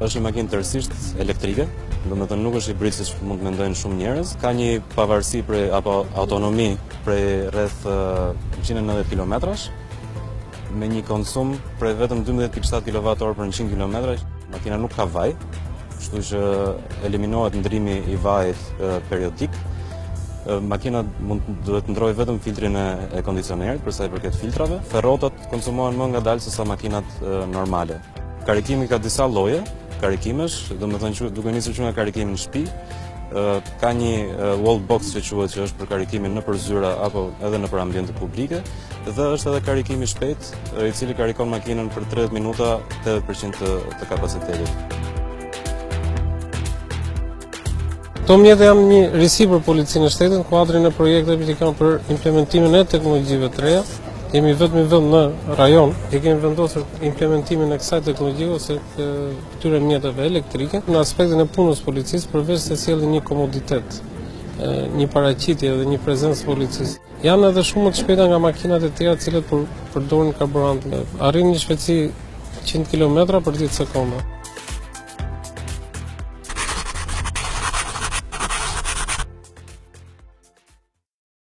Është një makinë tërësisht elektrike, domethënë nuk është hibrid siç mund të mendojnë shumë njerëz. Ka një pavarësi apo autonomi prej rreth 190 kilometrash, me një konsum prej vetëm 12.7 kWh për 100 km. Makina nuk ka vaj, kështu që eliminohet ndrimi i vajit periodik. Makina duhet të ndrojë vetëm filtrin e kondicionerit për sa i përket filtrave. Ferrotat konsumohen më ngadalë se sa makinat normale. Karikimi ka disa lloje karikimesh, domethënë duke nisur që nga karikimi në shtëpi, ka një wall box që quhet, që është për karikimin nëpër zyra apo edhe nëpër ambiente publike, dhe është edhe karikimi i shpejt, i cili karikon makinën për 30 minuta 80% të kapacitetit. Këto mjete janë një risi për policinë e shtetit në kuadrin e projekteve që kanë për implementimin e teknologjive të reja. Jemi vetëm i vend në rajon e kemi vendosur implementimin e kësaj teknologjie ose këtyre mjeteve elektrike në aspektin e punës policisë, përveç se sjellin një komoditet, një paraqitje dhe një prezencë policisë. Janë edhe shumë më të shpejta nga makinat e tjera të cilat përdorin karburant. Arrin një shpejtësi 100 km për 10 sekonda.